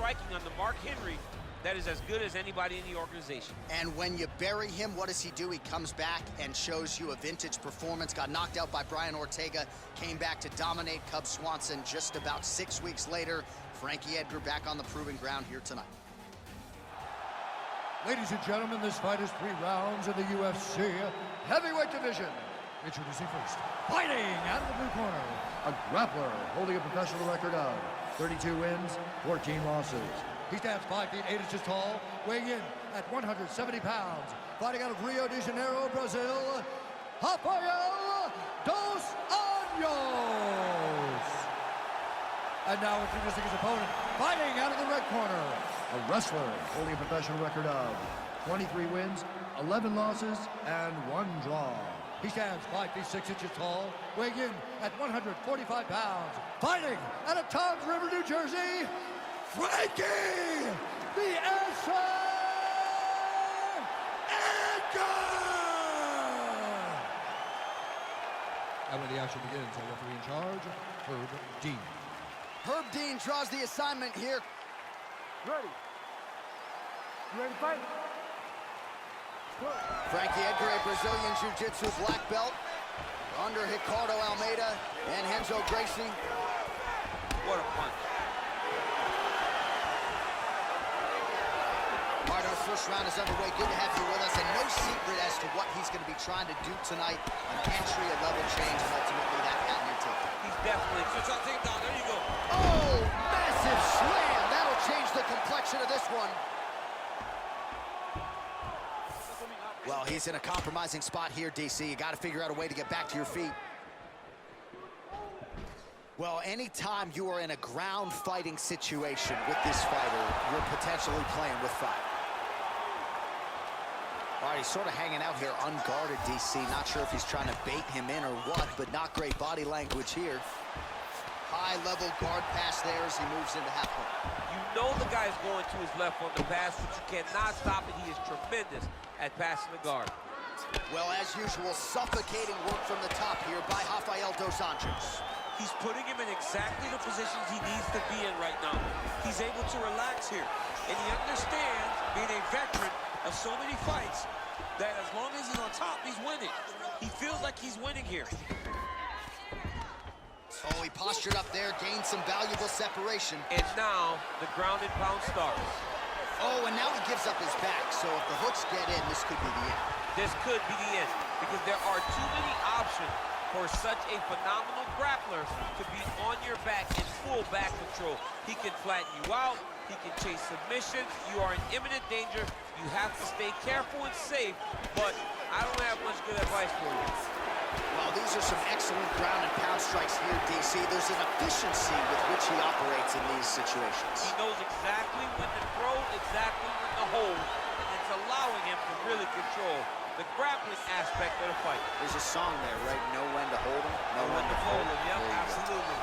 striking on the Mark Henry that is as good as anybody in the organization. And when you bury him, what does he do? He comes back and shows you a vintage performance. Got knocked out by Brian Ortega, came back to dominate Cub Swanson just about 6 weeks later. Frankie Edgar back on the proving ground here tonight. Ladies and gentlemen, this fight is 3 rounds in the UFC heavyweight division. Introducing first, fighting out of the blue corner, a grappler holding a professional record of 32 wins, 14 losses. He stands 5 feet 8 inches tall, weighing in at 170 pounds. Fighting out of Rio de Janeiro, Brazil, Rafael dos Anjos. And now introducing his opponent, fighting out of the red corner, a wrestler holding a professional record of 23 wins, 11 losses, and 1 draw. He stands 5 feet 6 inches tall, weighing in at 145 pounds. Fighting out of Toms River, New Jersey, Frankie the Answer Edgar! And when the action begins, our referee in charge, Herb Dean. Herb Dean draws the assignment here. Ready. You ready to fight? Frankie Edgar, a Brazilian Jiu-Jitsu black belt, under Ricardo Almeida and Renzo Gracie. What a punch. All right, our first round is underway. Good to have you with us, and no secret as to what he's going to be trying to do tonight. An entry, a level change, and ultimately that patented takedown. He's definitely switch on takedown. There you go. Oh, massive slam. That'll change the complexion of this one. Well, he's in a compromising spot here, DC. You got to figure out a way to get back to your feet. Well, anytime you are in a ground fighting situation with this fighter, you're potentially playing with fire. All right, he's sort of hanging out here unguarded, DC. Not sure if he's trying to bait him in or what, but not great body language here. High-level guard pass there as he moves into half point. You know the guy's going to his left on the pass, but you cannot stop it. He is tremendous at passing the guard. Well, as usual, suffocating work from the top here by Rafael dos Anjos. He's putting him in exactly the positions he needs to be in right now. He's able to relax here, and he understands, being a veteran of so many fights, that as long as he's on top, he's winning. He feels like he's winning here. Oh, he postured up there, gained some valuable separation. And now, the ground and pound starts. Oh, and now he gives up his back, so if the hooks get in, this could be the end. This could be the end, because there are too many options for such a phenomenal grappler to be on your back in full back control. He can flatten you out, he can chase submissions, you are in imminent danger. You have to stay careful and safe, but I don't have much good advice for you. Well, these are some excellent ground and pound strikes here, DC. There's an efficiency with which he operates in these situations. He knows exactly when to throw, exactly when to hold, and it's allowing him to really control the grappling aspect of the fight. There's a song there, right? Know when to hold him, know when to fold him. Yep, absolutely.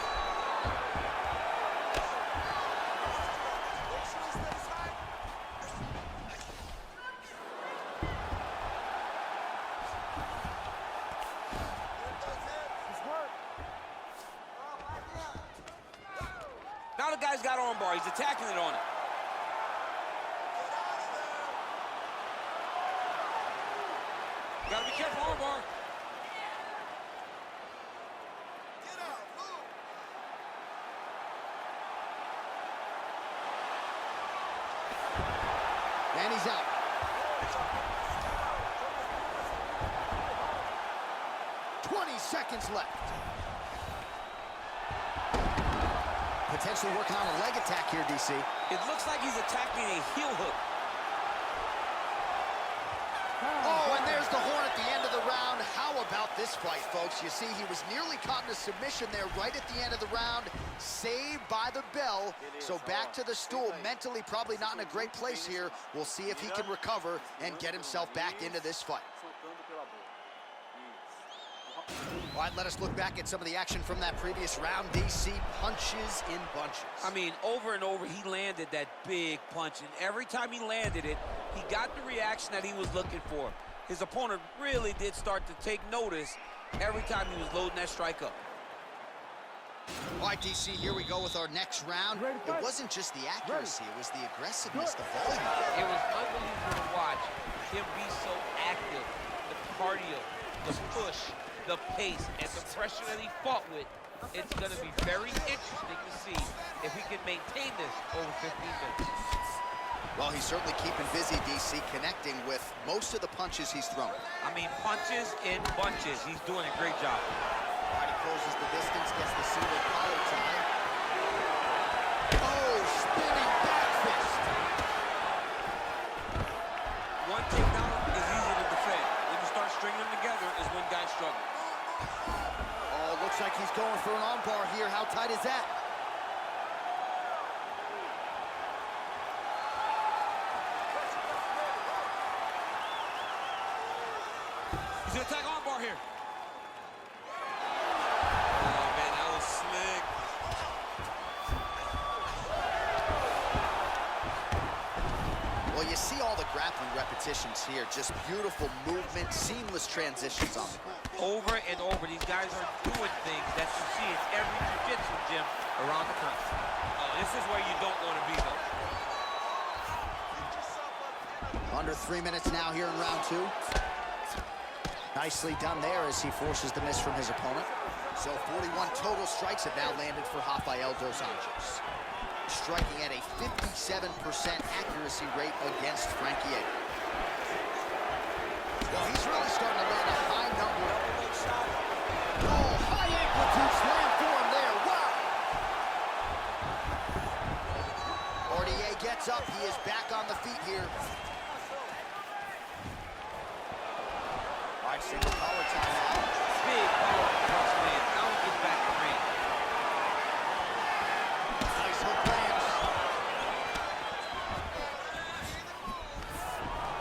Now the guy's got armbar. He's attacking it on it. Gotta be careful, armbar. Get out, move. And he's out. Seconds left. Potentially working on a leg attack here, DC. It looks like he's attacking a heel hook. Oh, and there's the horn at the end of the round. How about this fight, folks? You see, he was nearly caught in a submission there right at the end of the round. Saved by the bell. So back to the stool. Mentally probably not in a great place here. We'll see if he can recover and get himself back into this fight. All right, let us look back at some of the action from that previous round. DC punches in bunches. I mean, over and over, he landed that big punch, and every time he landed it, he got the reaction that he was looking for. His opponent really did start to take notice every time he was loading that strike up. All right, DC, here we go with our next round. It wasn't just the accuracy, it was the aggressiveness, the volume. It was unbelievable to watch him be so active. The cardio, the push, the pace, and the pressure that he fought with. It's going to be very interesting to see if he can maintain this over 15 minutes. Well, he's certainly keeping busy, DC, connecting with most of the punches he's thrown. I mean, punches in bunches. He's doing a great job. All right, he closes the distance, gets the single collar tie. Oh, spinning back fist. One takedown is easy to defend. When you start stringing them together is when guys struggle. Oh, looks like he's going for an armbar here. How tight is that? He's gonna attack armbar here. Oh man, that was slick. Well, you see all the grappling repetitions here. Just beautiful movement, seamless transitions on the ground. Over and over, these guys are doing things that you see in every jiu-jitsu gym around the country. This is where you don't want to be, though. Under 3 minutes now here in round 2. Nicely done there as he forces the miss from his opponent. So 41 total strikes have now landed for Rafael dos Anjos, striking at a 57% accuracy rate against Frankie Edgar. Well, he's really starting to land a high number. Oh, high amplitude slam for him there. Wow! Ortier gets up. He is back on the feet here. All right, single collar tie now. Big power punch, man. Now he gets back in range. Nice hook lands.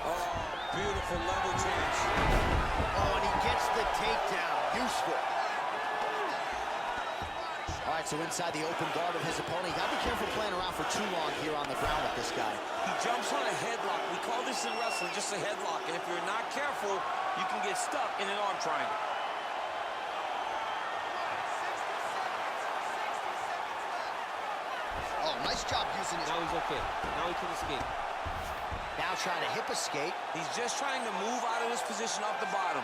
Oh, beautiful level change. Oh, and he gets the takedown. Useful. All right, so inside the open guard of his opponent. You gotta be careful playing around for too long here on the ground with this guy. He jumps on a headlock. We call this in wrestling just a headlock. And if you're not careful, you can get stuck in an arm triangle. Oh, nice job using his... Now he's okay. Now he can escape. Now trying to hip escape. He's just trying to move out of this position off the bottom.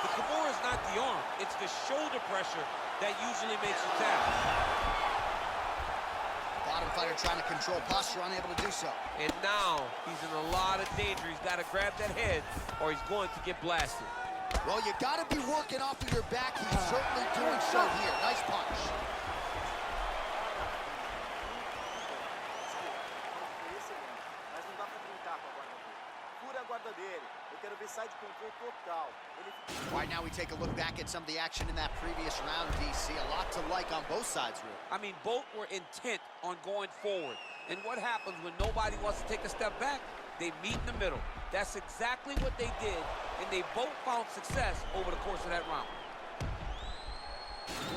The Kimura is not the arm. It's the shoulder pressure that usually makes you tap. Bottom fighter trying to control posture, unable to do so. And now he's in a lot of danger. He's got to grab that head or he's going to get blasted. Well, you got to be working off of your back. He's certainly doing so here. Nice punch. Mas não dá pra brincar com a guarda dele. Fura a guarda dele. Eu quero ver side control total. All right, now we take a look back at some of the action in that previous round, DC. A lot to like on both sides, really. I mean, both were intent on going forward. And what happens when nobody wants to take a step back? They meet in the middle. That's exactly what they did, and they both found success over the course of that round.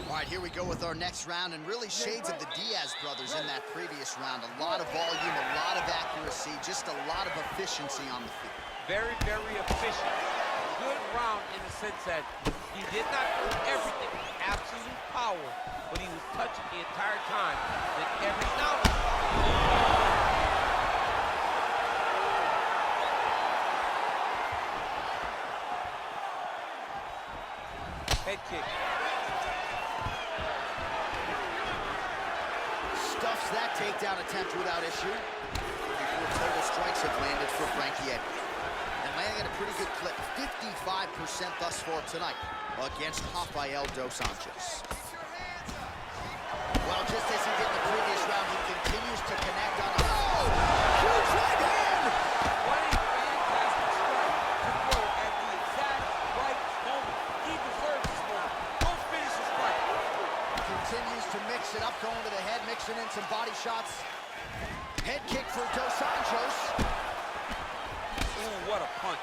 All right, here we go with our next round, and really shades of the Diaz brothers in that previous round. A lot of volume, a lot of accuracy, just a lot of efficiency on the field. Very, very efficient. Good round in the sense that he did not do everything with absolute power, but he was touching the entire time. And every now and then, head kick. Stuffs that takedown attempt without issue. 34 total strikes have landed for Frankie Edgar. And landing at a pretty good clip, 55% thus far tonight against Rafael dos Anjos. Well, just as he did in the previous round, he continues to connect on a... Oh! Huge right hand! What a fantastic strike to throw at the exact right moment. He deserves this moment. Don't finish his fight. Continues to mix it up, going to the head, mixing in some body shots. Head kick for dos Anjos. Ooh, what a punch.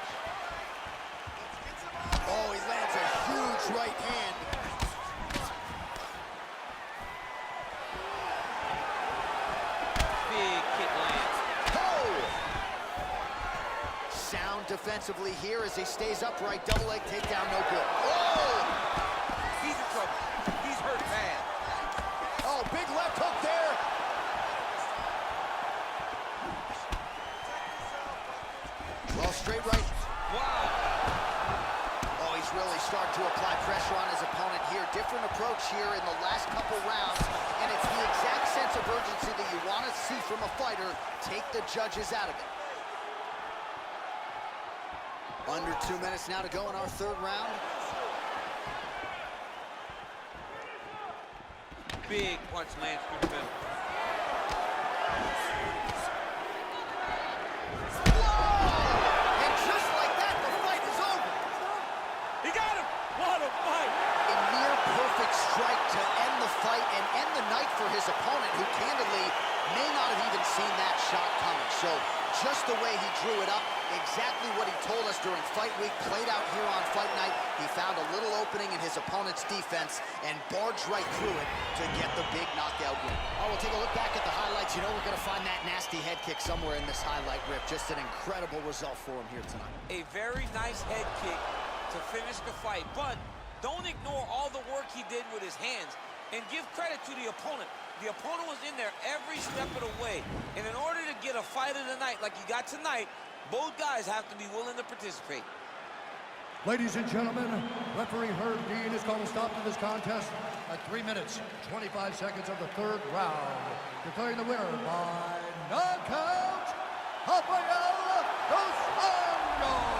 Oh, he lands a huge right hand. Sound defensively here as he stays upright. Double leg takedown, no good. Oh! He's in trouble. He's hurt bad. Oh, big left hook there. Well, straight right. Wow. Oh, he's really starting to apply pressure on his opponent here. Different approach here in the last couple rounds, and it's the exact sense of urgency that you want to see from a fighter. Take the judges out of it. Under 2 minutes now to go in our third round. Big punch lands through the middle. And just like that, the fight is over. He got him! What a fight! A near perfect strike to end the fight and end the night for his opponent, who candidly may not have even seen that shot coming. So just the way he drew it up, exactly what he told us during fight week, played out here on fight night. He found a little opening in his opponent's defense and barged right through it to get the big knockout win. Oh, we'll take a look back at the highlights. You know we're going to find that nasty head kick somewhere in this highlight rip. Just an incredible result for him here tonight. A very nice head kick to finish the fight, but don't ignore all the work he did with his hands, and give credit to the opponent. The opponent was in there every step of the way, and in order to get a fight of the night like you got tonight, both guys have to be willing to participate. Ladies and gentlemen, referee Herb Dean has called a stop to this contest at 3 minutes, 25 seconds of the third round, declaring the winner by knockout, Rafael dos Anjos.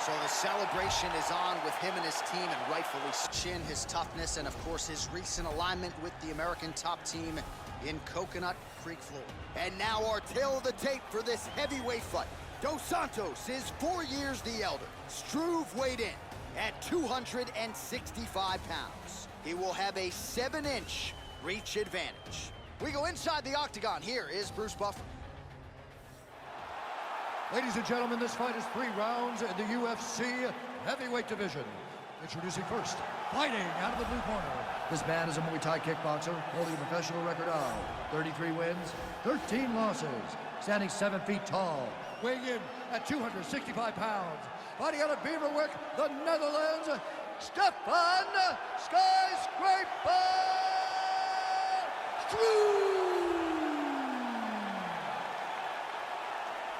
So the celebration is on with him and his team, and rightfully chin his toughness and, of course, his recent alignment with the American top team in Coconut Creek, Florida. And now our tale of the tape for this heavyweight fight. Dos Santos is 4 years the elder. Struve weighed in at 265 pounds. He will have a 7-inch reach advantage. We go inside the octagon. Here is Bruce Buffer. Ladies and gentlemen, this fight is 3 rounds in the UFC heavyweight division. Introducing first, fighting out of the blue corner. This man is a Muay Thai kickboxer, holding a professional record of 33 wins, 13 losses, standing 7 feet tall, weighing in at 265 pounds. Fighting out of Beverwijk, the Netherlands, Stefan Skyscraper Struve.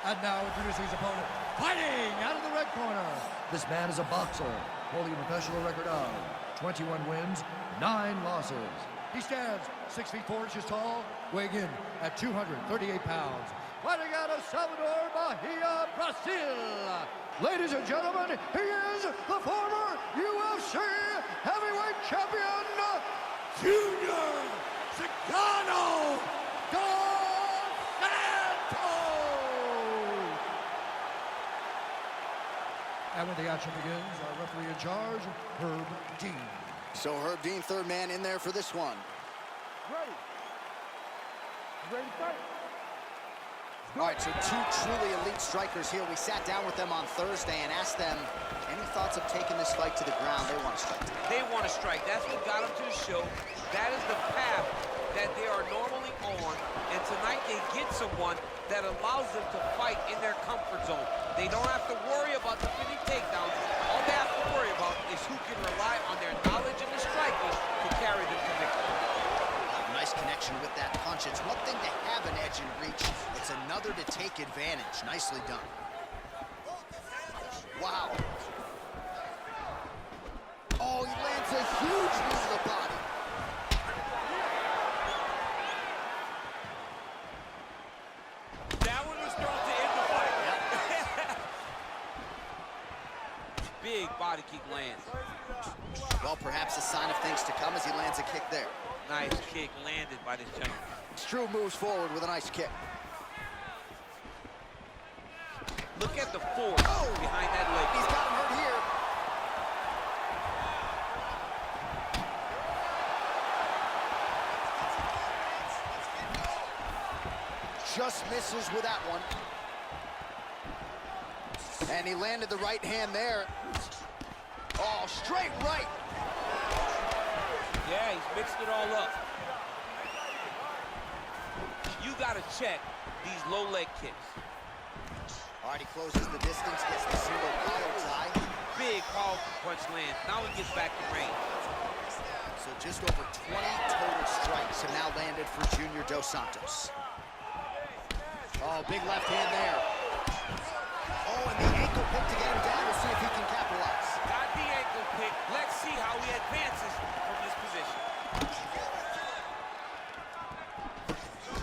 And now introducing his opponent, fighting out of the red corner. This man is a boxer, holding a professional record of 21 wins, 9 losses. He stands 6 feet 4 inches tall, weighing in at 238 pounds. Fighting out of Salvador Bahia, Brazil. Ladies and gentlemen, he is the former UFC heavyweight champion, Junior Cigano dos Santos. And when the action begins, our referee in charge, Herb Dean. So Herb Dean, third man in there for this one. Ready? Ready to fight? All right, so 2 truly elite strikers here. We sat down with them on Thursday and asked them any thoughts of taking this fight to the ground. They want to strike. They want to strike. That's what got them to the show. That is the path that they are normally on, and tonight they get someone that allows them to fight in their comfort zone. They don't have to worry about defending takedowns. All they have to worry about is who can rely on their knowledge of the strikers to carry them to victory. Nice connection with that punch. It's one thing to have an edge and reach. It's another to take advantage. Nicely done. Wow. Oh, he lands a huge knee to the body. That one was thrown to end the fight. Big body kick lands. Well, perhaps a sign of things to come as he lands a kick there. Nice kick landed by this gentleman. Struve moves forward with a nice kick. Look at the force behind that leg. He's got him hurt here. Just misses with that one. And he landed the right hand there. Oh, straight right. Yeah, he's mixed it all up. You got to check these low leg kicks. All All right, he closes the distance, gets the single collar tie. Big, powerful punch lands. Now he gets back to range. So just over 20 total strikes have now landed for Junior Dos Santos. Oh, big left hand there. Oh, and the ankle pick to get him down. We'll see if he can capitalize. Got the ankle pick. Let's see how he advances from this position.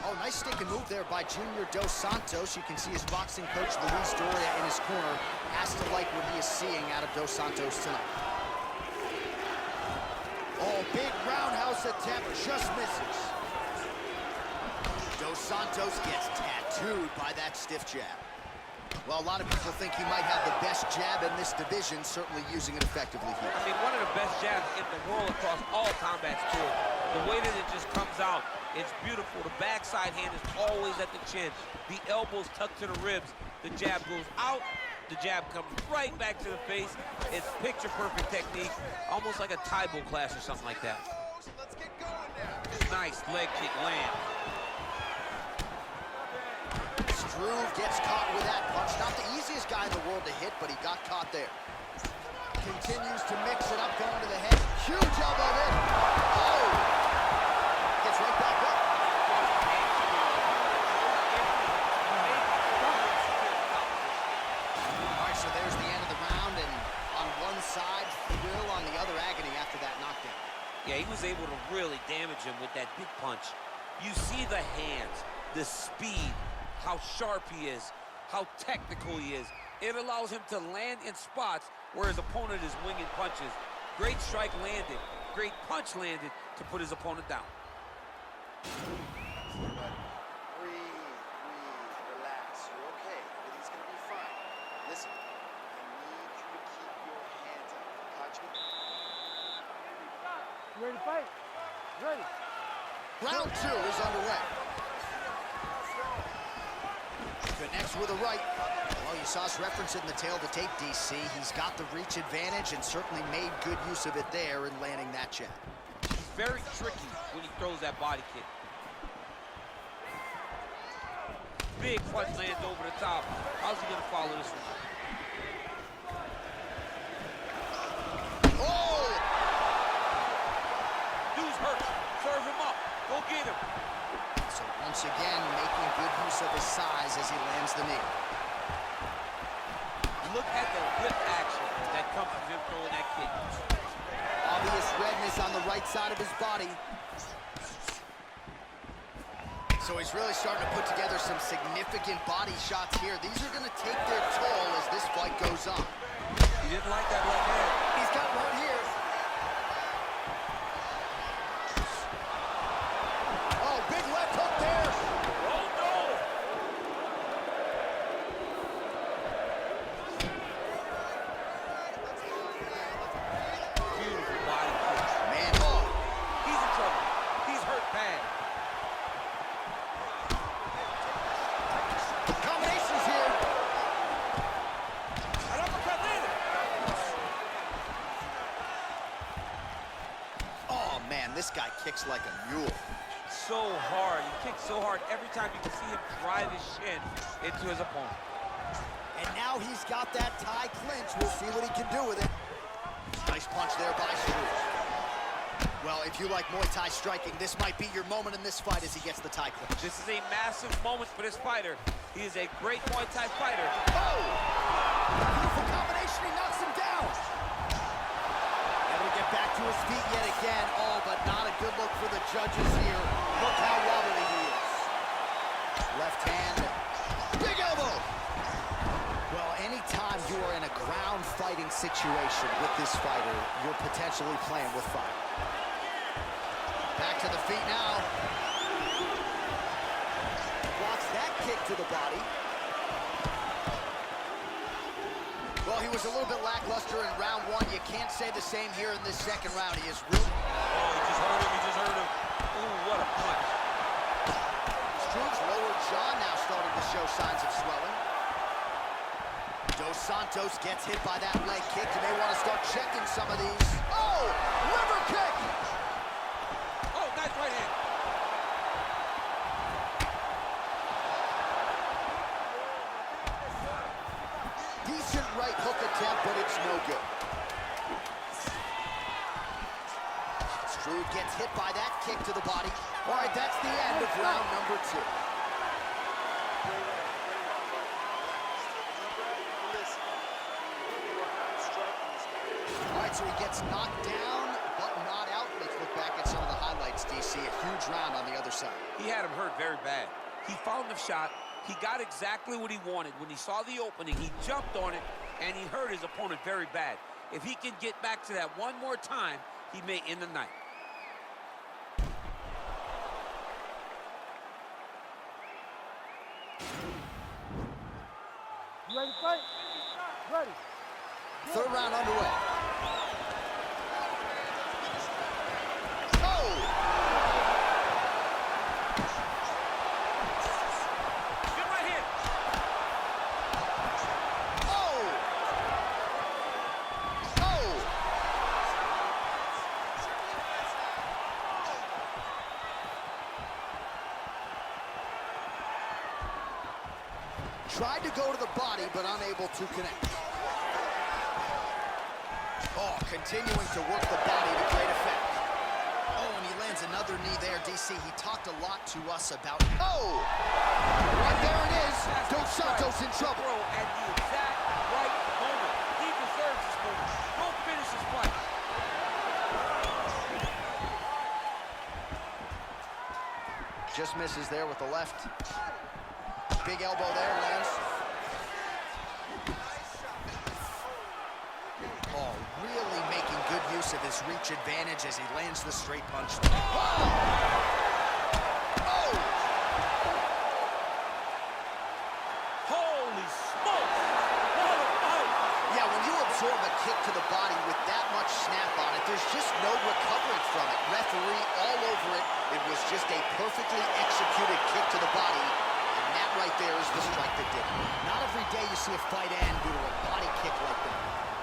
Oh, nice stick and move there by Junior Dos Santos. You can see his boxing coach, Luis Doria, in his corner. Has to like what he is seeing out of Dos Santos tonight. Oh, big roundhouse attempt, just misses. Dos Santos gets tattooed by that stiff jab. Well, a lot of people think he might have the best jab in this division, certainly using it effectively here. I mean, one of the best jabs in the world across all combat sports. The way that it just comes out, it's beautiful. The backside hand is always at the chin. The elbows tucked to the ribs. The jab goes out. The jab comes right back to the face. It's picture-perfect technique, almost like a Taibo class or something like that. Nice leg kick land. Struve gets caught with that punch. Not the easiest guy in the world to hit, but he got caught there. Continues to mix it up, going to the head. Huge elbow in. Oh! Gets right back up. So there's the end of the round, and on one side, thrill, on the other, agony after that knockdown. Yeah, he was able to really damage him with that big punch. You see the hands, the speed, how sharp he is, how technical he is. It allows him to land in spots where his opponent is winging punches. Great strike landed, great punch landed to put his opponent down. Breathe, relax. You're okay. Everything's gonna be fine. Listen, I need you to keep your hands up. Catch me? You ready to fight? Ready. Round two is underway. Connects with a right. Well, you saw us reference it in the tail of the tape, DC. He's got the reach advantage and certainly made good use of it there in landing that jab. He's very tricky when he throws that body kick. Big punch lands over the top. How's he gonna follow this one? Oh! Dude's hurt. Serve him up. Go get him. So once again, making good use of his size as he lands the knee. Look at the whip action that comes from him throwing that kick. Obvious redness on the right side of his body. So he's really starting to put together some significant body shots here. These are going to take their toll as this fight goes on. He didn't like that left hand. He's got one here. Oh, big left hook there. Oh, no! Beautiful body kick. Man, oh. He's in trouble. He's hurt bad. Combinations here. An uppercut landed. Oh, man, this guy kicks like a mule. So hard. He kicks so hard every time you can see him drive his shin into his opponent. And now he's got that tie clinch. We'll see what he can do with it. Nice punch there by Struve. Well, if you like Muay Thai striking, this might be your moment in this fight as he gets the tie clinch. This is a massive moment for this fighter. He is a great Muay Thai fighter. Oh! Beautiful combination, he knocks him down. Able to get back to his feet yet again. Oh, but not a good look for the judges here. Look how wobbly he is. Left hand, big elbow. Well, anytime you are in a ground fighting situation with this fighter, you're potentially playing with fire. Back to the feet now. Blocks that kick to the body. Well, he was a little bit lackluster in round one. You can't say the same here in this second round. He is really... Oh, he just hurt him. He just hurt him. Ooh, what a punch. Struve's lower jaw now starting to show signs of swelling. Dos Santos gets hit by that leg kick. You may want to start checking some of these. Oh, liver kick! Oh, nice right hand. Struve gets hit by that kick to the body. All right, that's the end of round number 2. All right, so he gets knocked down, but not out. Let's look back at some of the highlights, DC. A huge round on the other side. He had him hurt very bad. He found the shot. He got exactly what he wanted. When he saw the opening, he jumped on it, and he hurt his opponent very bad. If he can get back to that one more time, he may end the night. You ready to fight? Ready. Third round underway. Oh! Good right here. Oh! Oh! Tried to go to the body, but unable to connect. Oh, continuing to work the body to great effect. Oh, and he lands another knee there, DC. He talked a lot to us about... Oh! And there it is. Dos Santos in trouble. Bro, at the exact right moment. He deserves this moment. Go finish his fight. Just misses there with the left. Big elbow there, lands. Oh, really making good use of his reach advantage as he lands the straight punch. Oh! Oh! Holy smokes! What a fight! Yeah, when you absorb a kick to the body with that much snap on it, there's just no recovering from it. Referee all over it. It was just a perfectly executed kick to the body. And that right there is the strike that did it. Not every day you see a fight end due to a body kick like that.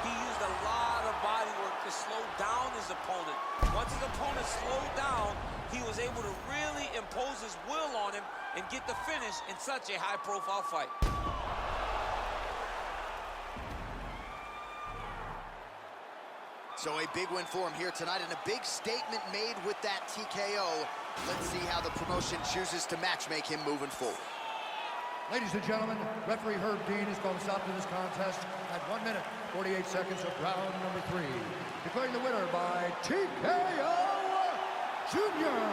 He used a lot of body work to slow down his opponent. Once his opponent slowed down, he was able to really impose his will on him and get the finish in such a high-profile fight. So a big win for him here tonight and a big statement made with that TKO. Let's see how the promotion chooses to matchmake him moving forward. Ladies and gentlemen, referee Herb Dean has called a stop to this contest at 1 minute, 48 seconds of round number 3. Declaring the winner by TKO, Junior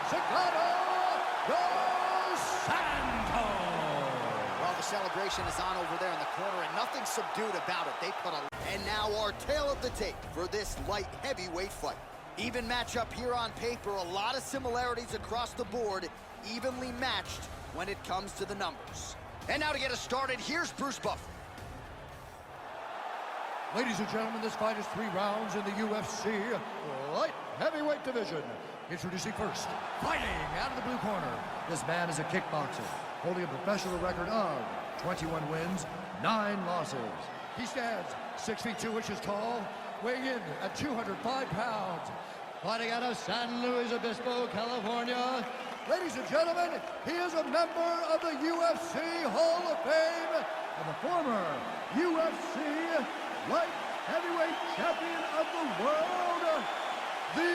Ciclado dos Santos. Well, the celebration is on over there in the corner and nothing subdued about it. They put a... And now our tale of the tape for this light heavyweight fight. Even matchup here on paper, a lot of similarities across the board, evenly matched when it comes to the numbers. And now to get us started, here's Bruce Buffer. Ladies and gentlemen, this fight is 3 rounds in the UFC light heavyweight division. Introducing first, fighting out of the blue corner. This man is a kickboxer, holding a professional record of 21 wins, 9 losses. He stands 6 feet 2 inches tall, weighing in at 205 pounds. Fighting out of San Luis Obispo, California. Ladies and gentlemen, he is a member of the UFC Hall of Fame and the former UFC light heavyweight champion of the world, the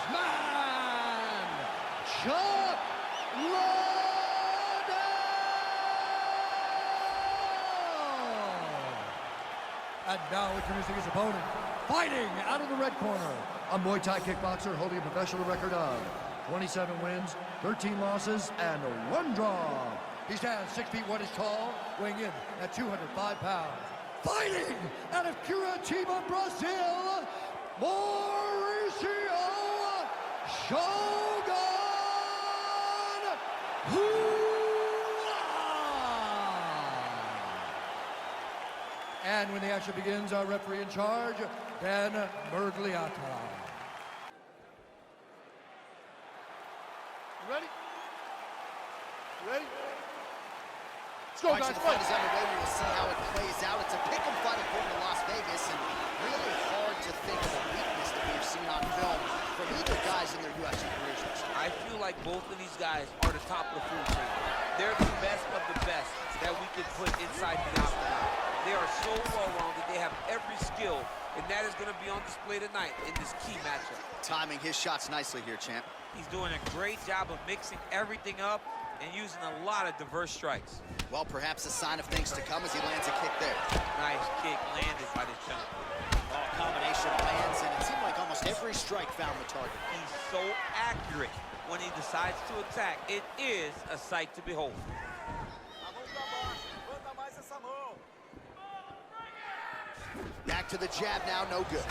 Iceman, Chuck Liddell. And now introducing his opponent, fighting out of the red corner, a Muay Thai kickboxer holding a professional record of 27 wins, 13 losses, and 1 draw. He stands 6 feet 1 inches tall, weighing in at 205 pounds. Fighting out of Curitiba, Brazil, Mauricio Shogun Hua. And when the action begins, our referee in charge, Ben Mergliata. Ready? Ready? Let's go, All right, guys. so the fight is underway. We will see how it plays out. It's a pick'em fight according to Las Vegas, and really hard to think of a weakness that we've seen on film from either guys in their UFC careers. I feel like both of these guys are the top of the food chain. They're the best of the best that we could put inside the octagon. They are so well-rounded. They have every skill, and that is going to be on display tonight in this key matchup. Timing his shots nicely here, champ. He's doing a great job of mixing everything up and using a lot of diverse strikes. Well, perhaps a sign of things to come as he lands a kick there. Nice kick landed by this gentleman. Combination lands, and it seemed like almost every strike found the target. He's so accurate when he decides to attack. It is a sight to behold. Back to the jab now, no good.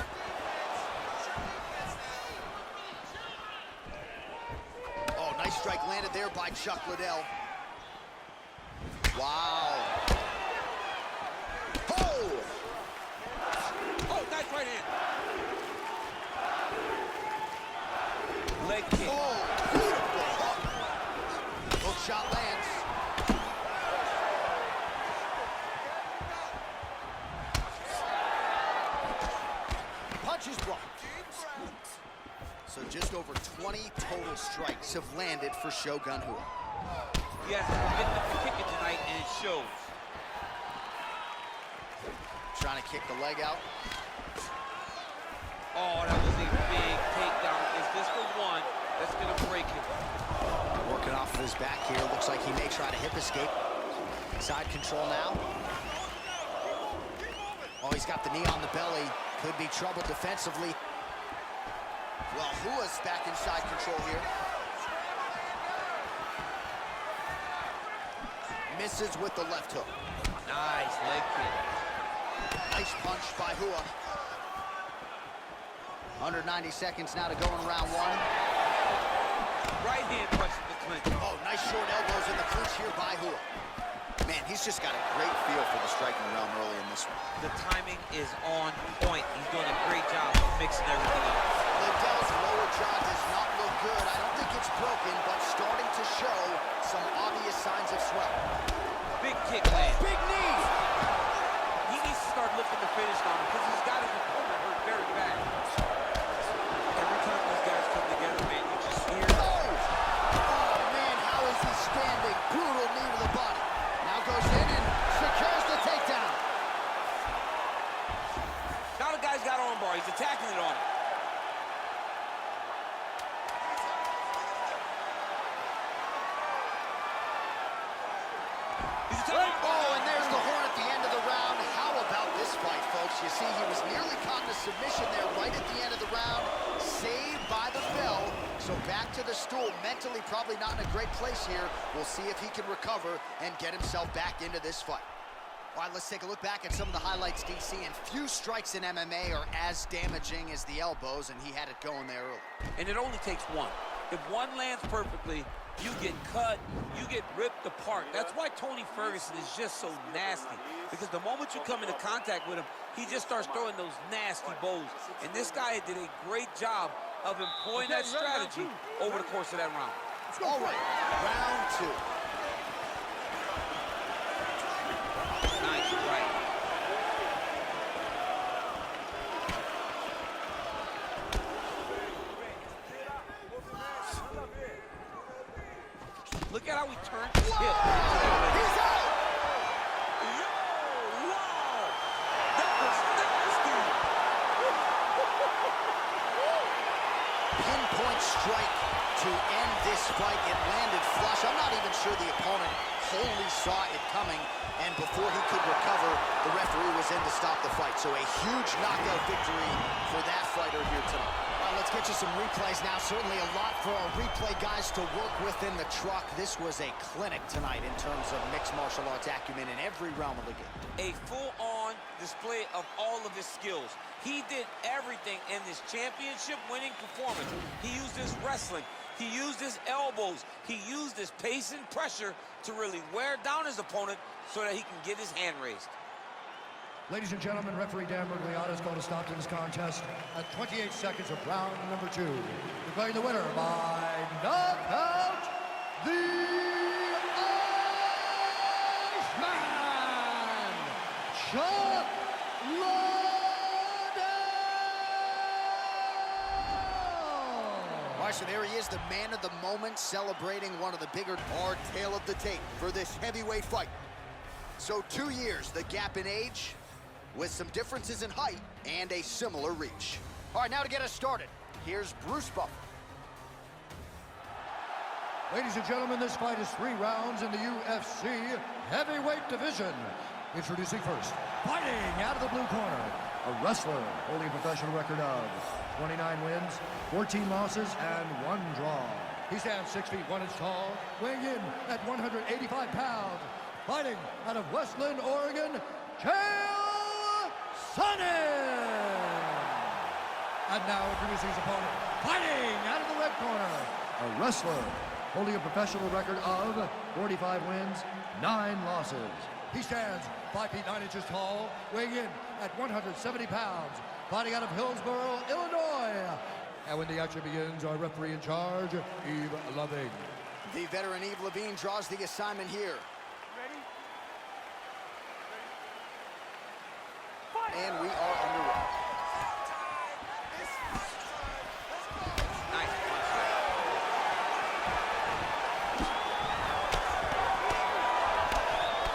Oh, nice strike landed there by Chuck Liddell. Wow. Oh! Oh, nice right hand. Leg kick. Oh, beautiful hook. Hook shot lands. Punch is blocked. So just over 20 total strikes have landed for Shogun Rua. He has a commitment to kicking tonight, and it shows. Trying to kick the leg out. Oh, that was a big takedown. Is this the one that's going to break him? Working off of his back here. Looks like he may try to hip escape. Side control now. Oh, he's got the knee on the belly. Could be trouble defensively. Well, Rua's back inside control here. Misses with the left hook. Nice leg kick. Nice punch by Rua. Under 90 seconds now to go in round one. Right hand punch in the clinch. Oh, nice short elbows in the clinch here by Rua. Man, he's just got a great feel for the striking realm early in this one. The timing is on point. He's doing a great job of mixing everything up. Liddell's lower jaw does not look good. I don't think it's broken, but starting to show some obvious signs of swelling. Big kick land. Big knee! He needs to start looking to finish now because he's got his opponent hurt very bad. Every time these guys come together, man, you just hear. Oh! Oh, man, how is he standing? Brutal knee to the body. Now goes in and secures the takedown. Now the guy's got armbar. He's attacking it on him. Oh, and there's the horn at the end of the round. How about this fight, folks? You see, he was nearly caught in a submission there right at the end of the round. Saved by the bell. So back to the stool. Mentally probably not in a great place here. We'll see if he can recover and get himself back into this fight. All right, let's take a look back at some of the highlights, DC. And few strikes in MMA are as damaging as the elbows, and he had it going there early. And it only takes one. If one lands perfectly, you get cut, you get ripped apart. That's why Tony Ferguson is just so nasty. Because the moment you come into contact with him, he just starts throwing those nasty bows. And this guy did a great job of employing that strategy over the course of that round. All right, round two. Nice right. Look at how he turned his hip. He's out! Wow! That was nasty! Pinpoint strike to end this fight. It landed flush. I'm not even sure the opponent wholly saw it coming, and before he could recover, the referee was in to stop the fight. So a huge knockout victory for that fighter here tonight. All right, let's get you some replays now. Certainly a lot for our replay guys to work with in the truck. This was a clinic tonight in terms of mixed martial arts acumen in every realm of the game. A full-on display of all of his skills. He did everything in this championship-winning performance. He used his wrestling. He used his elbows. He used his pace and pressure to really wear down his opponent so that he can get his hand raised. Ladies and gentlemen, referee Dan Mergliata has called a stop to this contest at 28 seconds of round number 2. Declaring the winner by knockout, the Iceman, Chuck Liddell! All right, so there he is, the man of the moment, celebrating one of the bigger hard tail of the tape for this heavyweight fight. So 2 years, the gap in age, with some differences in height and a similar reach. All right, now to get us started, here's Bruce Buffer. Ladies and gentlemen, this fight is 3 rounds in the UFC heavyweight division. Introducing first, fighting out of the blue corner, a wrestler holding a professional record of 29 wins, 14 losses, and 1 draw. He stands 6 feet 1 inch tall, weighing in at 185 pounds. Fighting out of Westland, Oregon, Chael Sonnen. And now introducing his opponent, fighting out of the red corner, a wrestler holding a professional record of 45 wins, 9 losses. He stands 5 feet 9 inches tall, weighing in at 170 pounds, fighting out of Hillsboro, Illinois. And when the action begins, our referee in charge, Eve Loving. The veteran Eve Levine draws the assignment here. Ready? And we are underway. Nice punch there.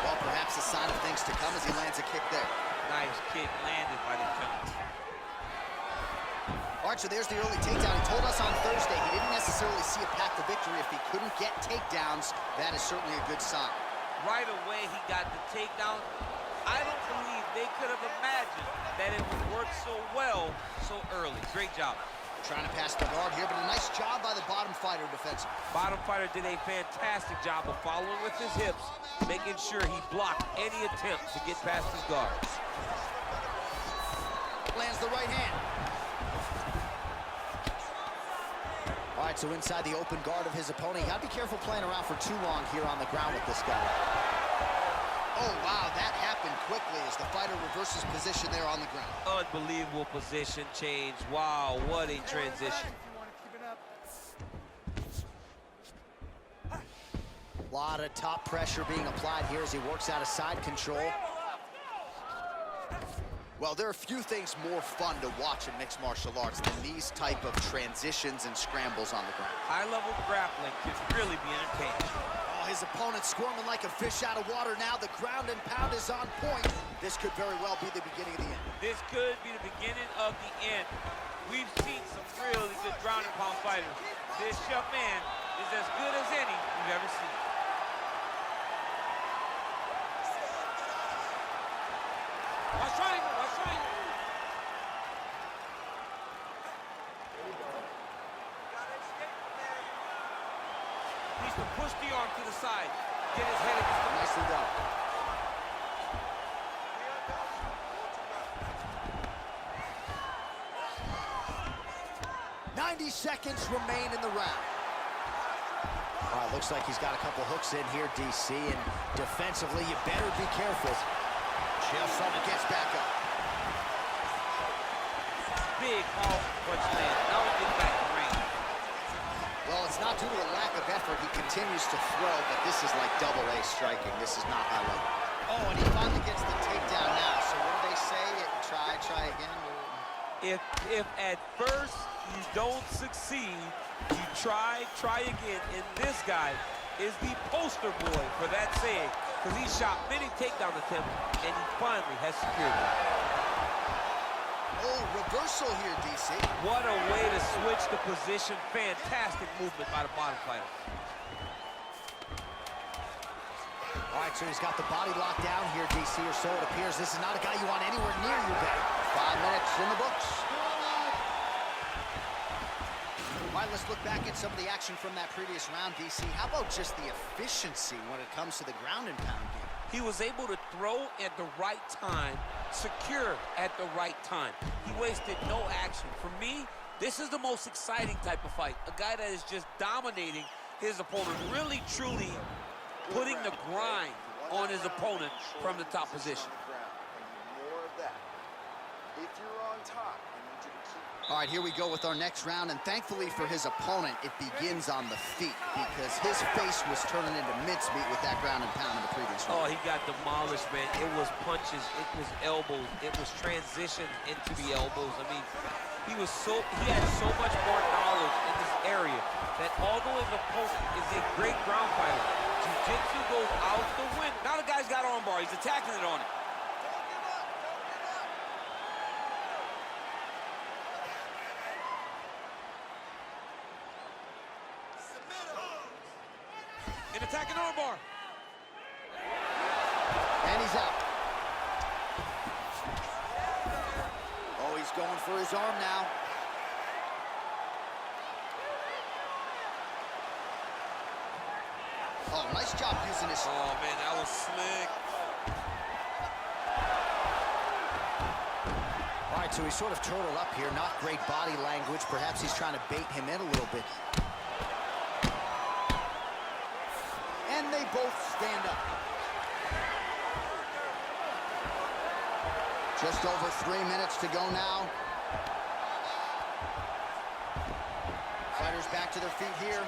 Well, perhaps a sign of things to come as he lands a kick there. Nice kick landed by the gentleman. All right, so there's the early takedown. He told us on Thursday he didn't necessarily see a path to victory if he couldn't get takedowns. That is certainly a good sign. Right away, he got the takedown. I don't believe they could have imagined that it would work so well so early. Great job. Trying to pass the guard here, but a nice job by the bottom fighter defensively. Bottom fighter did a fantastic job of following with his hips, making sure he blocked any attempt to get past his guards. Lands the right hand. All right, so inside the open guard of his opponent. You gotta be careful playing around for too long here on the ground with this guy. Oh, wow, that happened quickly as the fighter reverses position there on the ground. Unbelievable position change. Wow, what a transition. A lot of top pressure being applied here as he works out of side control. Well, there are few things more fun to watch in mixed martial arts than these type of transitions and scrambles on the ground. High-level grappling can really be entertaining. Oh, his opponent squirming like a fish out of water now. The ground and pound is on point. This could very well be the beginning of the end. This could be the beginning of the end. We've seen some really good ground and pound fighters. This young man is as good as any we've ever seen. Watch triangle, watch triangle. Needs to push the arm to the side. Get his head against the... Nicely done. Seconds remain in the round. All right, looks like he's got a couple hooks in here, DC, and defensively, you better be careful. Chael Sonnen gets back up. Big powerful punch land. Now we get back to range. Well, it's not due to a lack of effort. He continues to throw, but this is like double-A striking. This is not high level. Oh, and he finally gets the takedown now. So what do they say? Try again? If at first you don't succeed, you try again. And this guy is the poster boy for that saying, because he shot many takedown attempts, and he finally has secured one. Oh, reversal here, DC. What a way to switch the position. Fantastic movement by the bottom fighter. All right, so he's got the body locked down here, DC, or so it appears. This is not a guy you want anywhere near your back. 5 minutes in the books. All right, let's look back at some of the action from that previous round, DC. How about just the efficiency when it comes to the ground and pound game? He was able to throw at the right time, secure at the right time. He wasted no action. For me, this is the most exciting type of fight. A guy that is just dominating his opponent, really, truly putting the grind on his opponent from the top position. More of that. If you're on top and you you to keep. All right, here we go with our next round, and thankfully for his opponent, it begins on the feet because his face was turning into mincemeat with that ground and pound in the previous round. Oh, he got demolished, man. It was punches, it was elbows, it was transition into the elbows. I mean, he had so much more knowledge in this area that although his opponent is a great ground fighter, jiu-jitsu goes out the window. Now the guy's got armbar, he's attacking it on it. An attacking armbar. And he's out. Oh, he's going for his arm now. Oh, nice job using his... Oh, man, that was slick. All right, so he's sort of turtled up here. Not great body language. Perhaps he's trying to bait him in a little bit. And they both stand up. Just over 3 minutes to go now. Fighters back to their feet here.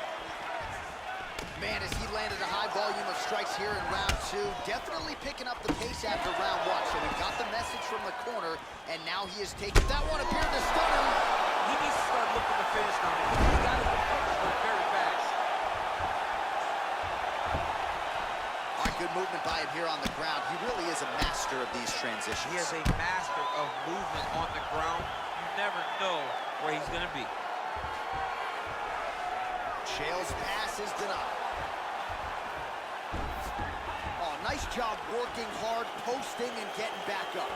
Man, as he landed a high volume of strikes here in round 2, definitely picking up the pace after round 1. So we got the message from the corner, and now he is taking... That one appeared to stun him. He needs to start looking to finish now because he's got to go very fast. All right, good movement by him here on the ground. He really is a master of these transitions. He is a master of movement on the ground. You never know where he's going to be. Chael's pass is denied. Oh, nice job working hard, posting, and getting back up.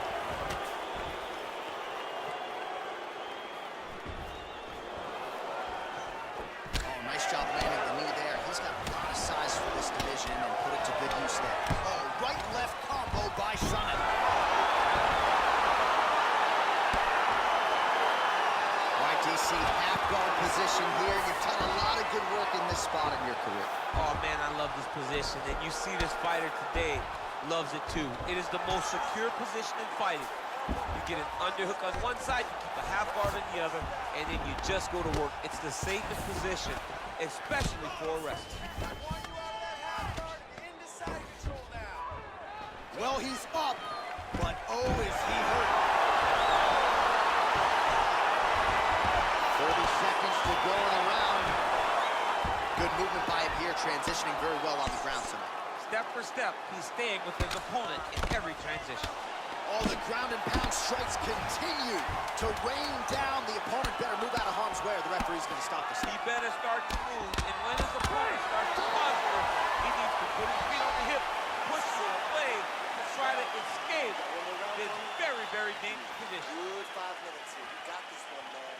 Oh, nice job landing the knee there. He's got a lot of size for this division and put it to good use there. Oh, right-left combo by Sonnen. DC, half guard position here. You've done a lot of good work in this spot in your career. Oh, man, I love this position. And you see this fighter today loves it, too. It is the most secure position in fighting. You get an underhook on one side, you keep a half guard on the other, and then you just go to work. It's the safest position, especially for a wrestler. Well, he's up, but oh, is he hurt. 30 seconds to go in the round. Good movement by him here, transitioning very well on the ground tonight. Step for step, he's staying with his opponent in every transition. All the ground and pound strikes continue to rain down. The opponent better move out of harm's way or the referee's going to stop the He step. better start to move, and when his opponent starts to posture, he needs to put his feet on the hip, push it away to try to escape this very, very dangerous position. Good 5 minutes here. You got this one, man.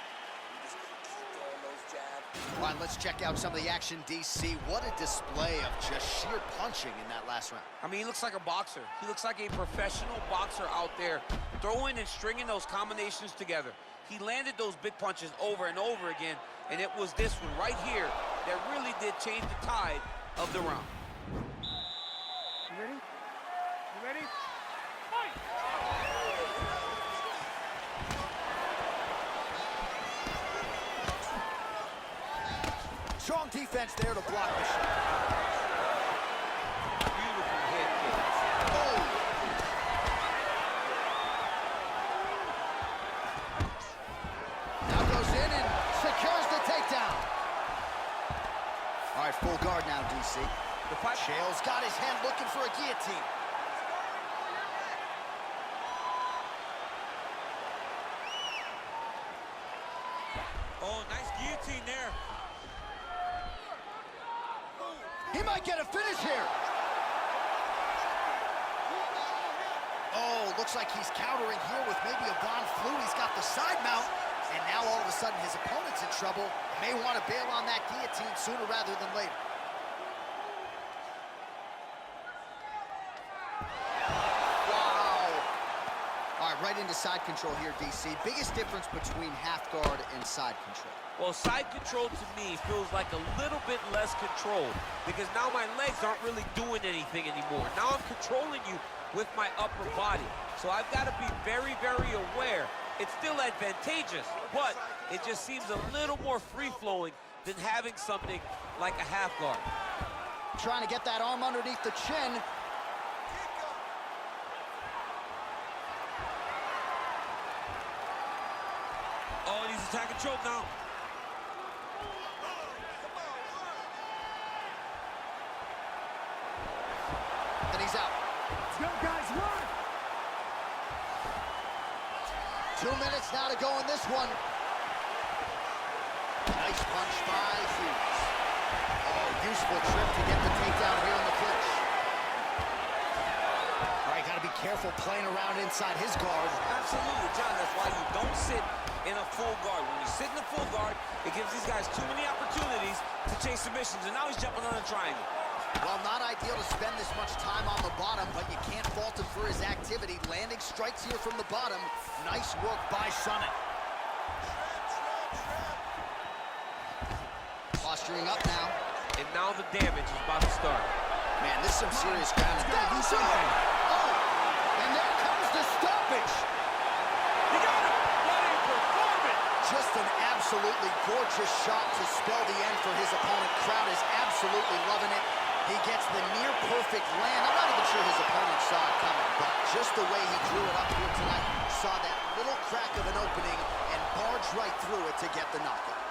You just keep throwing those jabs. All right, let's check out some of the action, DC. What a display of just sheer punching in that last round. I mean, he looks like a boxer. He looks like a professional boxer out there, throwing and stringing those combinations together. He landed those big punches over and over again, and it was this one right here that really did change the tide of the round. You ready? You ready? Fight! Strong defense there to block the shot. Beautiful head kick. Oh! Now goes in and secures the takedown. All right, full guard now, DC. The fight. Chael's got his hand looking for a guillotine. Oh, nice guillotine there. He might get a finish here. Oh, looks like he's countering here with maybe a Von Flue. He's got the side mount, and now all of a sudden his opponent's in trouble. May want to bail on that guillotine sooner rather than later. Wow. All right, right into side control here, DC. Biggest difference between half guard and side control. Well, side control to me feels like a little bit less control because now my legs aren't really doing anything anymore. Now I'm controlling you with my upper body. So I've got to be very, very aware. It's still at advantageous, but it just seems a little more free-flowing than having something like a half guard. Trying to get that arm underneath the chin. Oh, and he's attacking choke now. And he's out. Let's go, guys, run! 2 minutes now to go in this one. Nice punch by Hughes. Oh, useful trip to get the takedown here in the clinch. All right, gotta be careful playing around inside his guard. Absolutely, John. That's why you don't sit in a full guard. When you sit in a full guard, it gives these guys too many opportunities to chase submissions, and now he's jumping on a triangle. Well, not ideal to spend this much time on the bottom, but you can't fault him for his activity. Landing strikes here from the bottom. Nice work by Summit. Posturing up now. And now the damage is about to start. Man, this is some serious ground. Do something. Oh, and there comes the stoppage. You got him! What a performance! Just an absolutely gorgeous shot to spell the end for his opponent. Crowd is absolutely loving it. He gets the near-perfect land. I'm not even sure his opponent saw it coming, but just the way he drew it up here tonight, saw that little crack of an opening and barged right through it to get the knockout.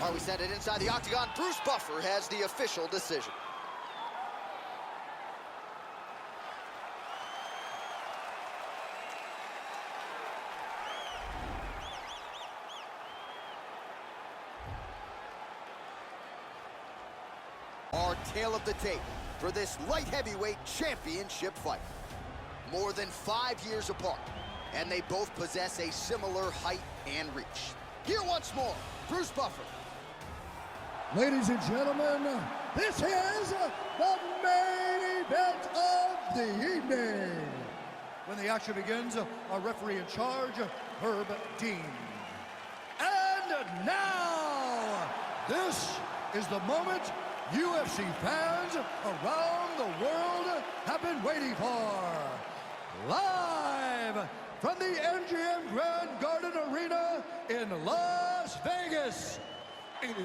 All right, we set it inside the octagon. Bruce Buffer has the official decision. Our tale of the tape for this light heavyweight championship fight. More than 5 years apart, and they both possess a similar height and reach. Here once more, Bruce Buffer. Ladies and gentlemen, this is the main event of the evening. When the action begins, our referee in charge, Herb Dean. And now, this is the moment UFC fans around the world have been waiting for. Live from the MGM Grand Garden Arena in Las Vegas. It's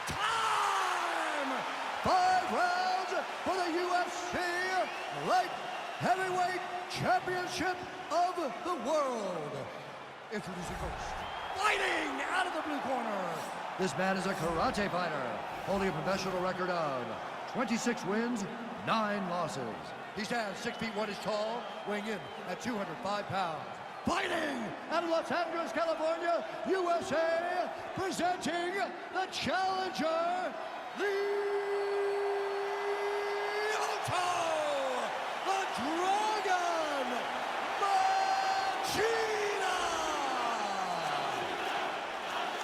time! 5 rounds for the UFC Light Heavyweight Championship of the World. Introducing first, fighting out of the blue corner. This man is a karate fighter, holding a professional record of 26 wins, 9 losses. He stands 6 feet 1 inch tall, weighing in at 205 pounds. Fighting out of Los Angeles, California, USA, presenting the challenger, the Dragon, MACHIDA!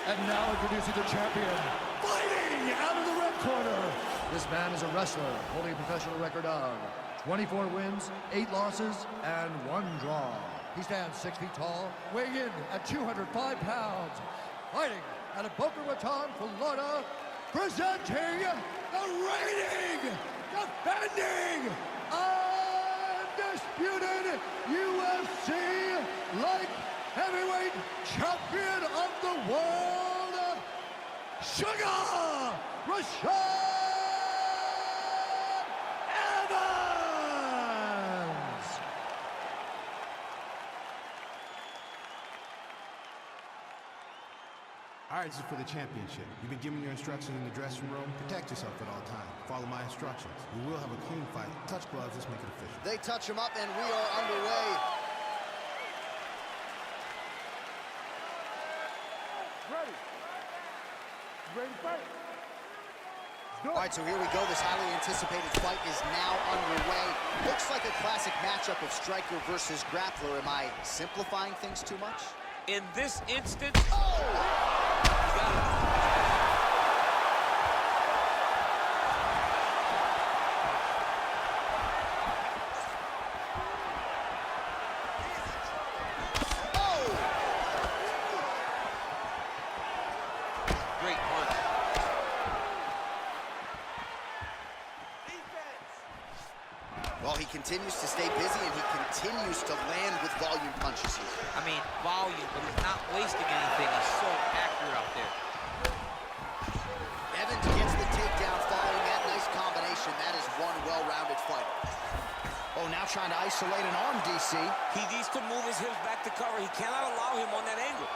And now introducing the champion, fighting out of the red corner. This man is a wrestler, holding a professional record of 24 wins, 8 losses, and 1 draw. He stands 6 feet tall, weighing in at 205 pounds. Fighting out of Boca Raton, Florida, presenting the reigning, defending, undisputed UFC light heavyweight champion of the world, Sugar Rashad Evans! All right, this is for the championship. You've been given your instructions in the dressing room. Protect yourself at all times. Follow my instructions. We will have a clean fight. Touch gloves, let's make it official. They touch him up, and we are underway. Ready. Ready to fight? All right, so here we go. This highly anticipated fight is now underway. Looks like a classic matchup of striker versus grappler. Am I simplifying things too much? In this instance, Oh! continues to stay busy, and he continues to land with volume punches here. I mean, volume, but he's not wasting anything. He's so accurate out there. Evans gets the takedown following that nice combination. That is one well-rounded fighter. Oh, now trying to isolate an arm, DC. He needs to move his hips back to cover. He cannot allow him on that angle.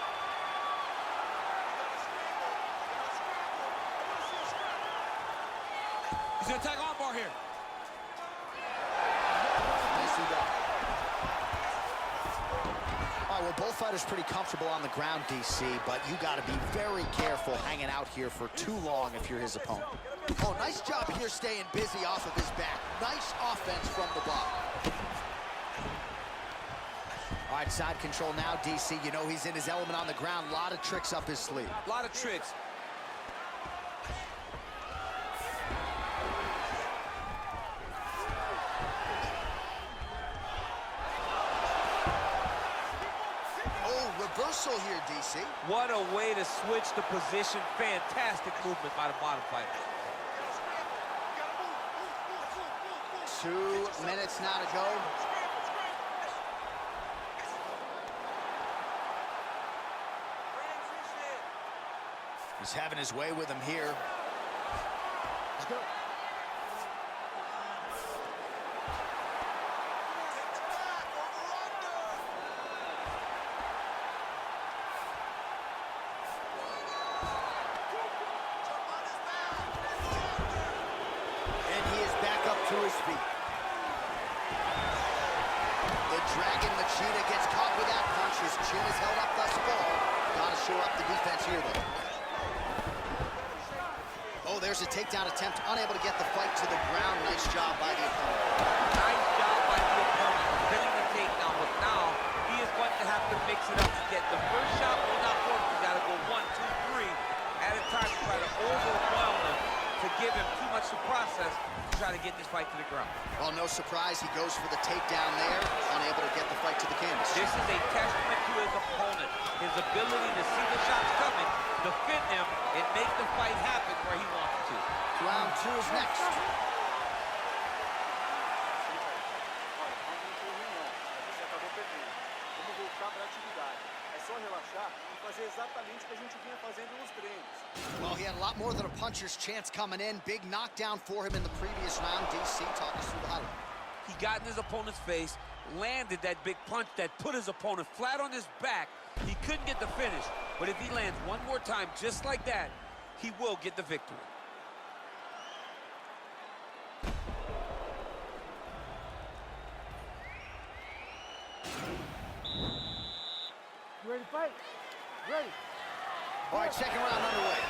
He's gonna attack armbar here. Nicely done. All right, well, both fighters pretty comfortable on the ground, DC, but you got to be very careful hanging out here for too long if you're his opponent. Oh, nice job here staying busy off of his back. Nice offense from the bottom. All right, side control now, DC. You know he's in his element on the ground. A lot of tricks up his sleeve. A lot of tricks. Reversal here, DC. What a way to switch the position. Fantastic movement by the bottom fighter. 2 minutes now to go. He's having his way with him here. Let's go. To his feet. The Dragon Machida gets caught with that punch. His chin is held up thus far. Gotta shore up the defense here, though. Oh, there's a takedown attempt. Unable to get the fight to the ground. Nice job by the opponent. Nice job by the opponent. Getting the takedown, but now he is going to have to mix it up to get the first shot will not work. You gotta go 1, 2, 3 at a time to try to overwhelm him, to give him too much to process, to try to get this fight to the ground. Well, no surprise, he goes for the takedown there, unable to get the fight to the canvas. This is a testament to his opponent, his ability to see the shots coming, defend them, and make the fight happen where he wants it to. Round 2 is next. Well, he had a lot more than a puncher's chance coming in. Big knockdown for him in the previous round. DC, talk us through the highlight. He got in his opponent's face, landed that big punch that put his opponent flat on his back. He couldn't get the finish, but if he lands one more time just like that, he will get the victory. You ready to fight? Ready. All right, second round underway.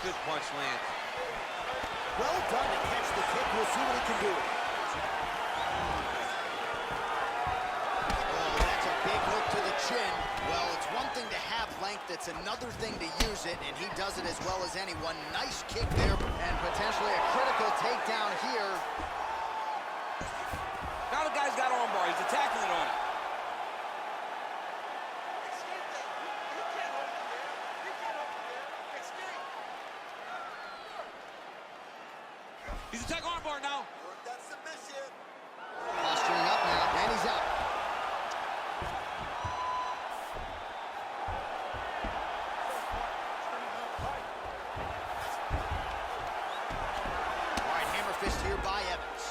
Good punch lands. Well done to catch the kick. We'll see what he can do. Oh, that's a big hook to the chin. Well, it's one thing to have length. It's another thing to use it, and he does it as well as anyone. Nice kick there, and potentially a critical takedown here. Now the guy's got armbar. He's attacking it on him. He's attacking armbar now. Posturing up now, and he's out. All right, hammer fist here by Evans.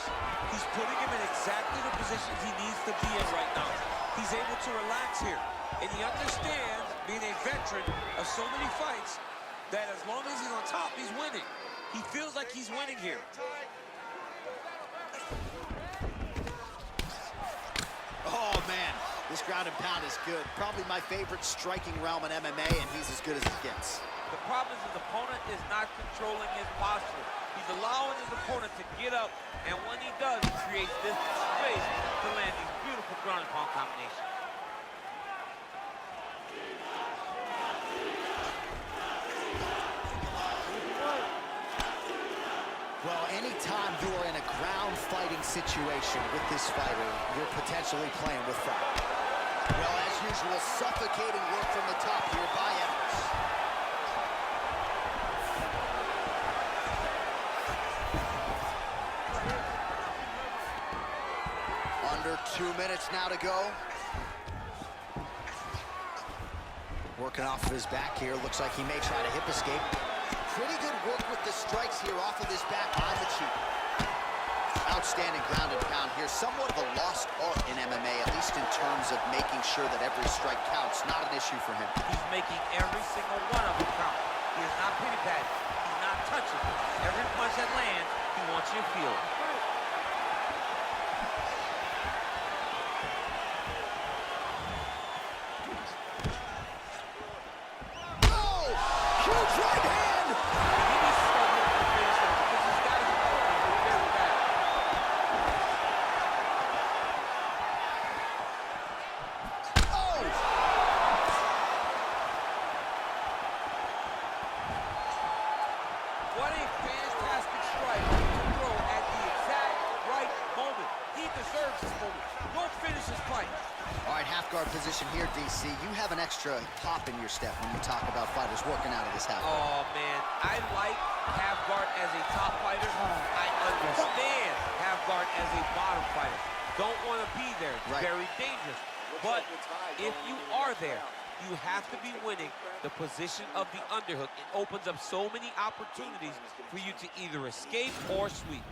He's putting him in exactly the positions he needs to be in right now. He's able to relax here, and he understands, being a veteran of so many fights, that as long as he's on top, he's winning. He feels like he's winning here. Oh, man, this ground and pound is good. Probably my favorite striking realm in MMA, and he's as good as it gets. The problem is his opponent is not controlling his posture. He's allowing his opponent to get up, and when he does, he creates this space to land these beautiful ground and pound combinations. Well, anytime you are in a ground fighting situation with this fighter, you're potentially playing with fire. Well, as usual, suffocating work from the top here by Evans. 2 minutes now to go. Working off of his back here. Looks like he may try to hip escape. Pretty good work with the strikes here off of his back by Machida. Outstanding ground and pound here. Somewhat of a lost art in MMA, at least in terms of making sure that every strike counts. Not an issue for him. He's making every single one of them count. He is not pity-patting. He's not touching. Every punch that lands, he wants you to feel it. What a fantastic strike to throw at the exact right moment. He deserves this moment. Go finish his fight. All right, half guard position here, DC. You have an extra pop in your step when you talk about fighters working out of this half guard. Oh, man. I like half guard as a top fighter. I understand half guard as a bottom fighter. Don't want to be there. It's very dangerous. But if you are there, you have to be winning the position of the underhook. It opens up so many opportunities for you to either escape or sweep.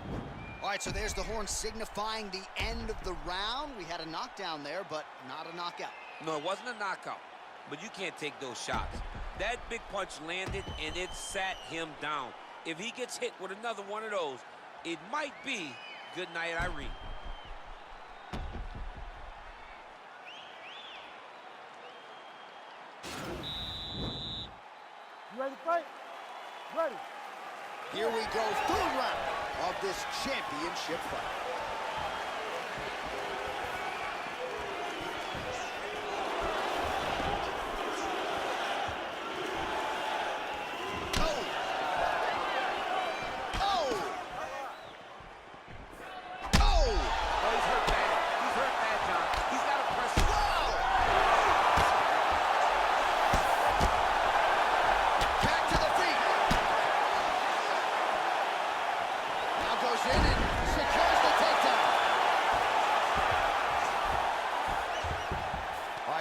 All right, so there's the horn signifying the end of the round. We had a knockdown there, but not a knockout. No, it wasn't a knockout, but you can't take those shots. That big punch landed, and it sat him down. If he gets hit with another one of those, it might be good night, Irene. You ready to fight? Ready. Here we go, third round of this championship fight.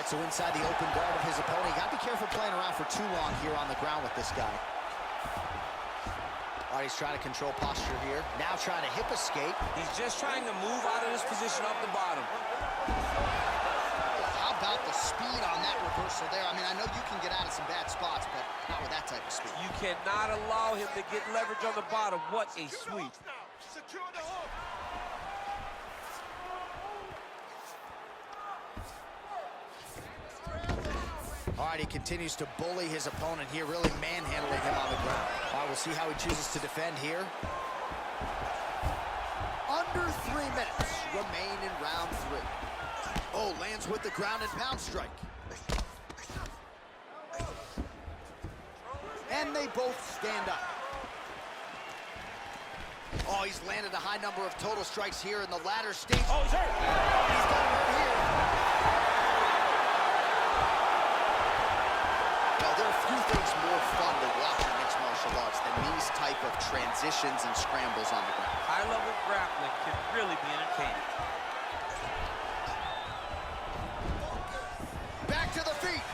So inside the open guard of his opponent, you got to be careful playing around for too long here on the ground with this guy. All right, he's trying to control posture here. Now trying to hip escape. He's just trying to move out of this position off the bottom. How about the speed on that reversal there? I mean, I know you can get out of some bad spots, but not with that type of speed. You cannot allow him to get leverage on the bottom. What a sweep. Secure the hook. All right, he continues to bully his opponent here, really manhandling him on the ground. All right, we'll see how he chooses to defend here. Under 3 minutes remain in round 3. Oh, lands with the ground and pound strike. And they both stand up. Oh, he's landed a high number of total strikes here in the latter stage. Oh, he's hurt. He's got him hurt here. There are few things more fun to watch in mixed martial arts than these type of transitions and scrambles on the ground. High-level grappling can really be entertaining. Back to the feet.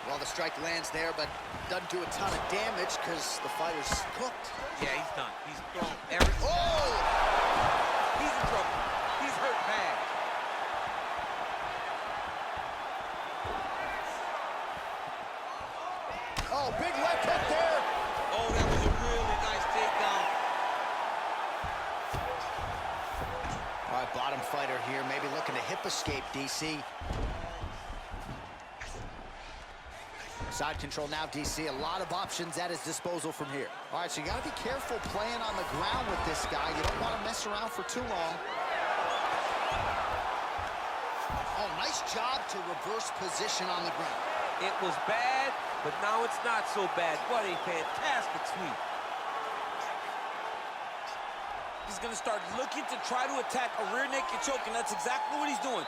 Well, the strike lands there, but doesn't do a ton of damage because the fighter's cooked. Yeah, he's done. He's thrown everything. Oh! He's in trouble. He's hurt bad. Oh, big left hook there. Oh, that was a really nice takedown. All right, bottom fighter here, maybe looking to hip escape, DC. Side control now, DC. A lot of options at his disposal from here. All right, so you got to be careful playing on the ground with this guy. You don't want to mess around for too long. Oh, nice job to reverse position on the ground. It was bad, but now it's not so bad. What a fantastic sweep. He's going to start looking to try to attack a rear naked choke, and that's exactly what he's doing.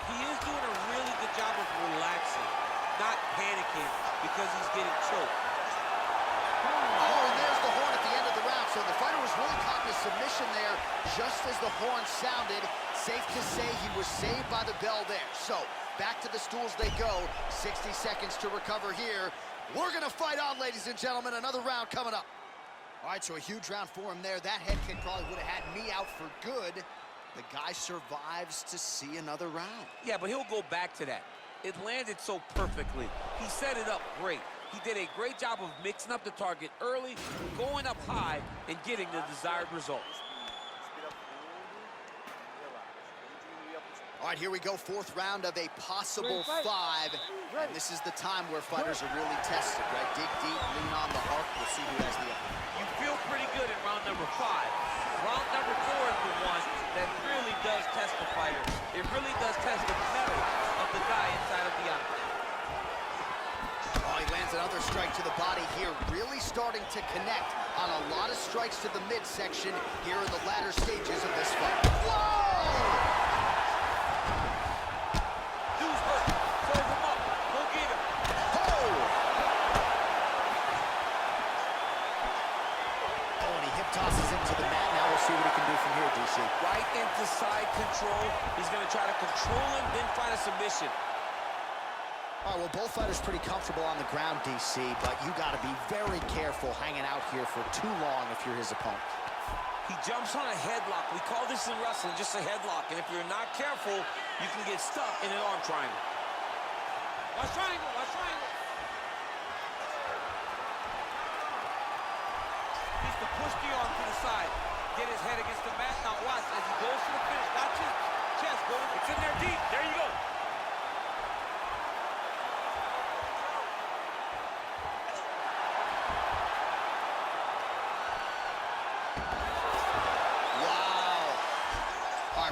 He is doing a really good job of relaxing, not panicking because he's getting choked. Oh, and there's the horn at the end of the round. so the fighter was really caught in a submission there just as the horn sounded. Safe to say he was saved by the bell there. So, back to the stools they go. 60 seconds to recover here. We're gonna fight on, ladies and gentlemen. Another round coming up. All right, so a huge round for him there. That head kick probably would have had me out for good. The guy survives to see another round. Yeah, but he'll go back to that. It landed so perfectly. He set it up great. He did a great job of mixing up the target early, going up high, and getting the desired result. All right, here we go, fourth round of a possible 5. And this is the time where fighters are really tested, right? Dig deep, lean on the heart. We'll see who has the upper. You feel pretty good in round number 5. Round number 4 is the one that really does test the fighter. It really does test the metal of the guy inside of the octagon. Oh, he lands another strike to the body here, really starting to connect on a lot of strikes to the midsection here in the latter stages of this fight. Whoa! Dude's hurt. Serve him up. Go get him. Oh, and he hip tosses into the mat. Now we'll see what he can do from here, DC. Right into side control. He's going to try to control him, then find a submission. All right, well, both fighters pretty comfortable on the ground, DC, but you got to be very careful hanging out here for too long if you're his opponent. He jumps on a headlock. We call this in wrestling just a headlock. And if you're not careful, you can get stuck in an arm triangle. Watch triangle, watch triangle. Needs to push the arm to the side. Get his head against the mat. Now watch as he goes to the finish. Watch his chest go. It's in there deep. There you go.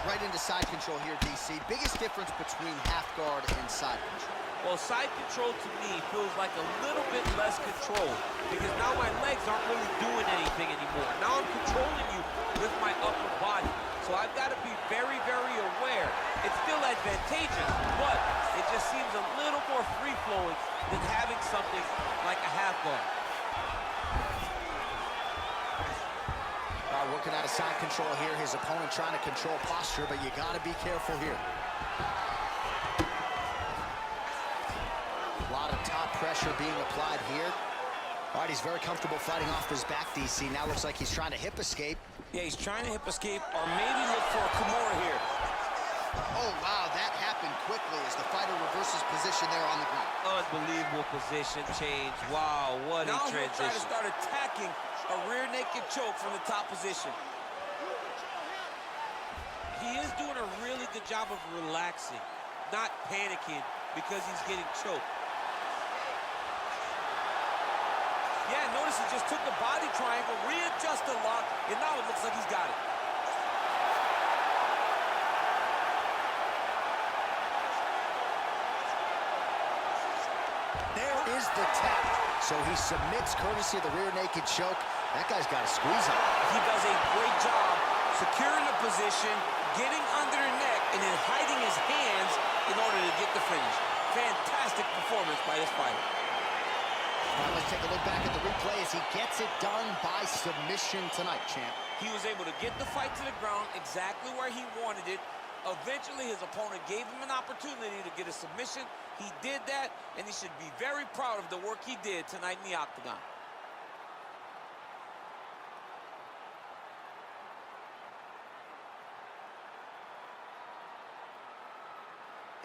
Right into side control here, DC. Biggest difference between half guard and side control? Well, side control to me feels like a little bit less control because now my legs aren't really doing anything anymore. Now I'm controlling you with my upper body. So I've got to be very, very aware. It's still advantageous, but it just seems a little more free-flowing than having something like a half guard. Working out of side control here. His opponent trying to control posture, but you got to be careful here. A lot of top pressure being applied here. All right, he's very comfortable fighting off his back, DC. Now looks like he's trying to hip escape. Yeah, he's trying to hip escape or maybe look for a Kimura here. Oh, wow, that happened quickly as the fighter reverses position there on the ground. Unbelievable position change. Wow, what a transition. Now he'll try to start attacking a rear naked choke from the top position. He is doing a really good job of relaxing, not panicking because he's getting choked. Yeah, notice he just took the body triangle, readjusted the lock, and now it looks like he's got it. There is the tap. So he submits courtesy of the rear naked choke. That guy's got to squeeze him. He does a great job securing the position, getting under the neck, and then hiding his hands in order to get the finish. Fantastic performance by this fighter. All right, let's take a look back at the replay as he gets it done by submission tonight, champ. He was able to get the fight to the ground exactly where he wanted it. Eventually, his opponent gave him an opportunity to get a submission. He did that, and he should be very proud of the work he did tonight in the octagon.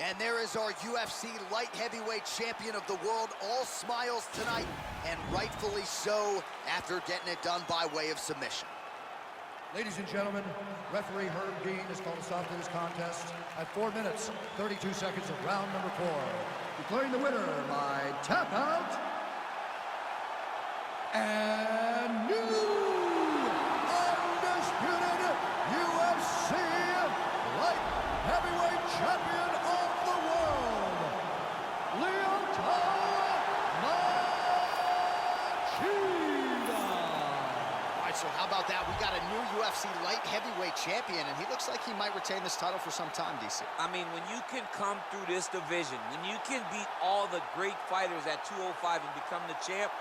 And there is our UFC light heavyweight champion of the world, all smiles tonight, and rightfully so after getting it done by way of submission. Ladies and gentlemen, referee Herb Dean has called a stop to this contest at 4 minutes, 32 seconds of round number 4. Declaring the winner by tap out, and new undisputed UFC light heavyweight champion of the world, Machida. So how about that? We got a new UFC light heavyweight champion, and he looks like he might retain this title for some time, DC. I mean, when you can come through this division, when you can beat all the great fighters at 205 and become the champ,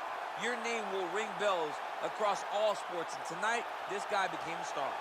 your name will ring bells across all sports. And tonight, this guy became a star.